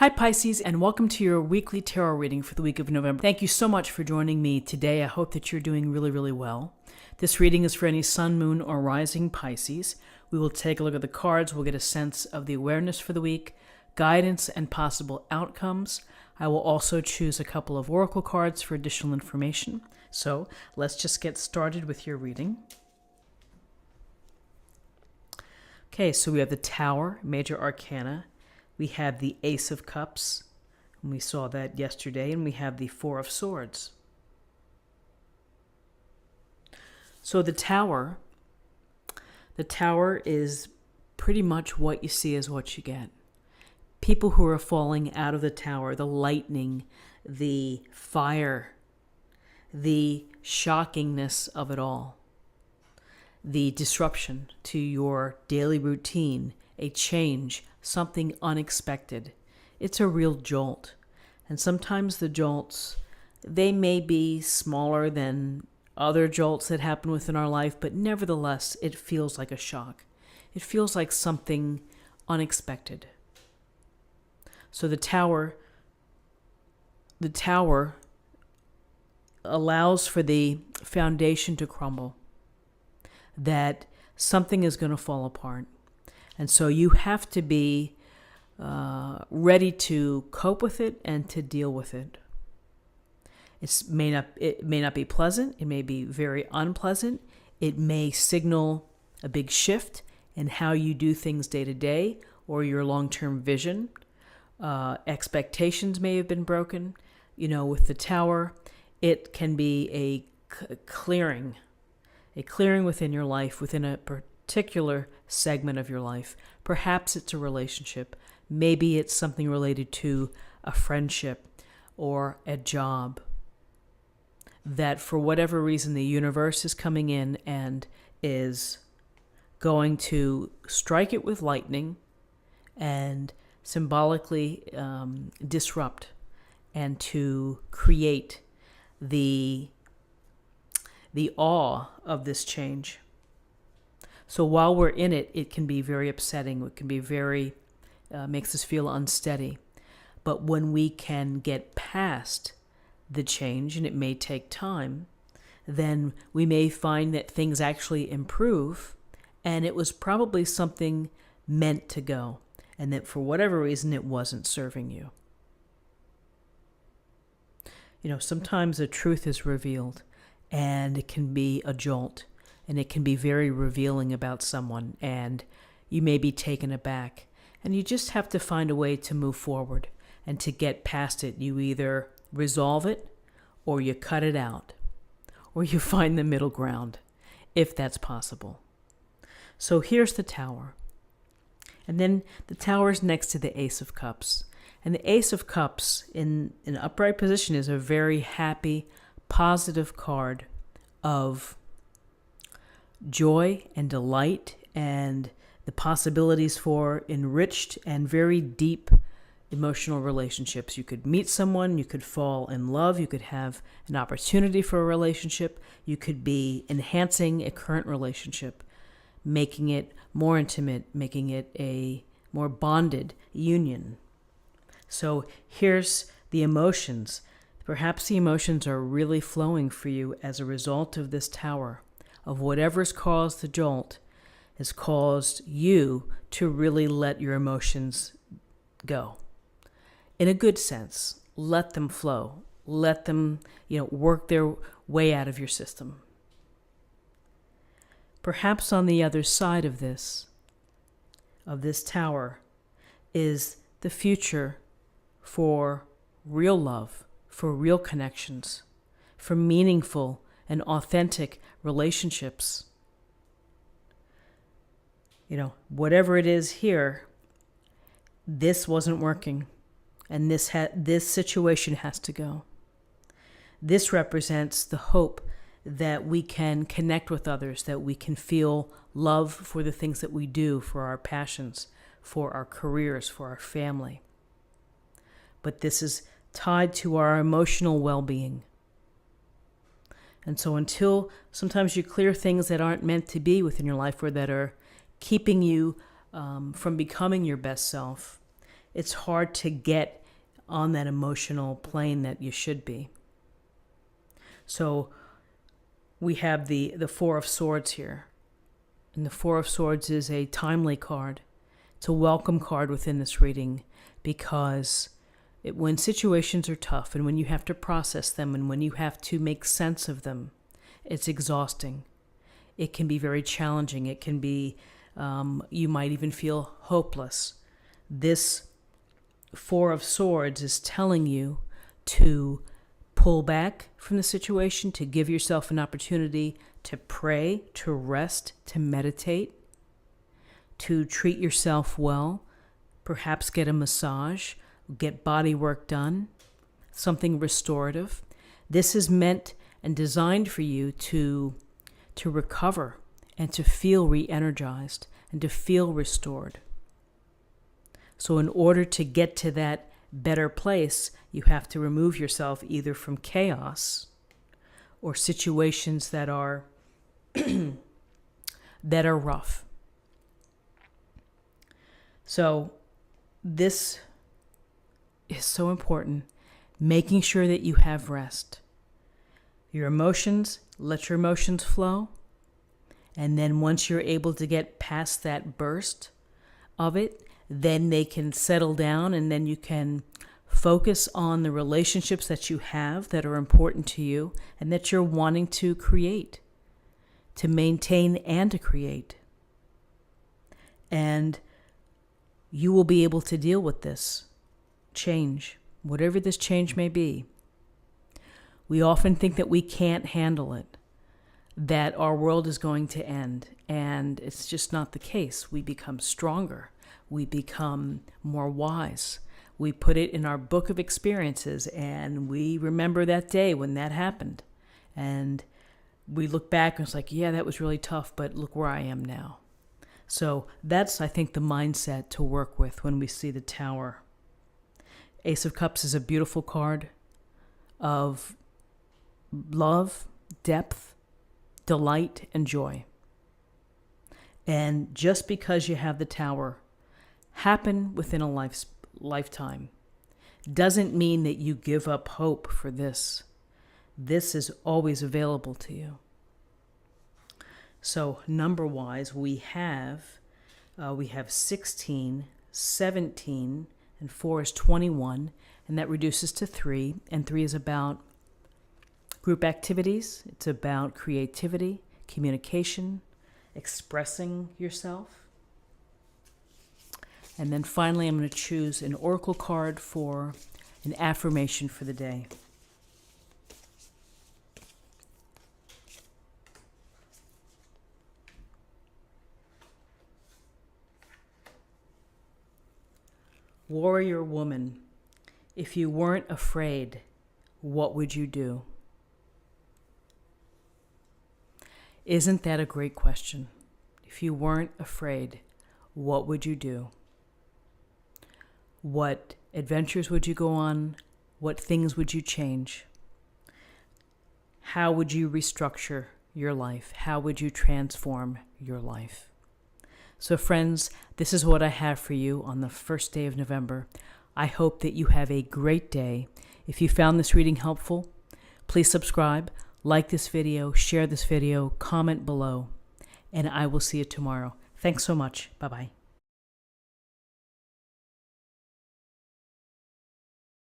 Hi Pisces, and welcome to your weekly tarot reading for the week of November. Thank you so much for joining me today. I hope that you're doing really well. This reading is for any sun, moon, or rising Pisces. We will take a look at the cards. We'll get a sense of the awareness for the week, guidance, and possible outcomes. I will also choose a couple of oracle cards for additional information. So let's just get started with your reading. Okay, so we have the Tower, Major Arcana. We have the Ace of Cups, and we saw that yesterday, and we have the Four of Swords. So the Tower is pretty much what you see is what you get. People who are falling out of the tower, the lightning, the fire, the shockingness of it all, the disruption to your daily routine, a change, something unexpected. It's a real jolt. And sometimes the jolts, they may be smaller than other jolts that happen within our life, but nevertheless, it feels like a shock. It feels like something unexpected. So the tower allows for the foundation to crumble, that something is going to fall apart. And so you have to be ready to cope with it and to deal with it. It may not be pleasant. It may be very unpleasant. It may signal a big shift in how you do things day to day or your long-term vision. Expectations may have been broken. With the tower, it can be a clearing within your life, within a particular segment of your life. Perhaps it's a relationship. Maybe it's something related to a friendship or a job that for whatever reason the universe is coming in and is going to strike it with lightning and symbolically disrupt and to create the awe of this change. So while we're in it, it can be very upsetting. It can be makes us feel unsteady. But when we can get past the change, and it may take time, then we may find that things actually improve, and it was probably something meant to go, and that for whatever reason it wasn't serving you. Sometimes the truth is revealed, and it can be a jolt. And it can be very revealing about someone, and you may be taken aback. And you just have to find a way to move forward and to get past it. You either resolve it, or you cut it out, or you find the middle ground, if that's possible. So here's the Tower. And then the Tower is next to the Ace of Cups. And the Ace of Cups in an upright position is a very happy, positive card of joy and delight and the possibilities for enriched and very deep emotional relationships. You could meet someone, you could fall in love, you could have an opportunity for a relationship, you could be enhancing a current relationship, making it more intimate, making it a more bonded union. So here's the emotions. Perhaps the emotions are really flowing for you as a result of this Tower, of whatever's caused the jolt has caused you to really let your emotions go. In a good sense, let them flow. Let them, work their way out of your system. Perhaps on the other side of this Tower, is the future for real love, for real connections, for meaningful and authentic relationships. Whatever it is here, this wasn't working, and this situation has to go. This represents the hope that we can connect with others, that we can feel love for the things that we do, for our passions, for our careers, for our family. But this is tied to our emotional well-being. And so until sometimes you clear things that aren't meant to be within your life or that are keeping you from becoming your best self, it's hard to get on that emotional plane that you should be. So we have the Four of Swords here. And the Four of Swords is a timely card. It's a welcome card within this reading because when situations are tough and when you have to process them and when you have to make sense of them, it's exhausting. It can be very challenging. It can be, you might even feel hopeless. This Four of Swords is telling you to pull back from the situation, to give yourself an opportunity to pray, to rest, to meditate, to treat yourself well, perhaps get a massage, get body work done, something restorative. This is meant and designed for you to recover and to feel re-energized and to feel restored. So in order to get to that better place, you have to remove yourself either from chaos or situations that are that are rough. So this is so important, making sure that you have rest. Your emotions, let your emotions flow. And then once you're able to get past that burst of it, then they can settle down and then you can focus on the relationships that you have that are important to you and that you're wanting to create, to maintain and to create. And you will be able to deal with this change, whatever this change may be. We often think that we can't handle it, that our world is going to end, and it's just not the case. We become stronger. We become more wise. We put it in our book of experiences, and we remember that day when that happened. And we look back and it's like, yeah, that was really tough, but look where I am now. So that's, I think, the mindset to work with when we see the Tower. Ace of Cups is a beautiful card of love, depth, delight, and joy. And just because you have the Tower happen within a lifetime doesn't mean that you give up hope for this. This is always available to you. So number-wise, we have 16, 17, and 4 is 21, and that reduces to 3. And 3 is about group activities. It's about creativity, communication, expressing yourself. And then finally, I'm going to choose an oracle card for an affirmation for the day. Warrior woman, if you weren't afraid, what would you do? Isn't that a great question? If you weren't afraid, what would you do? What adventures would you go on? What things would you change? How would you restructure your life? How would you transform your life? So friends, this is what I have for you on the first day of November. I hope that you have a great day. If you found this reading helpful, please subscribe, like this video, share this video, comment below, and I will see you tomorrow. Thanks so much. Bye-bye.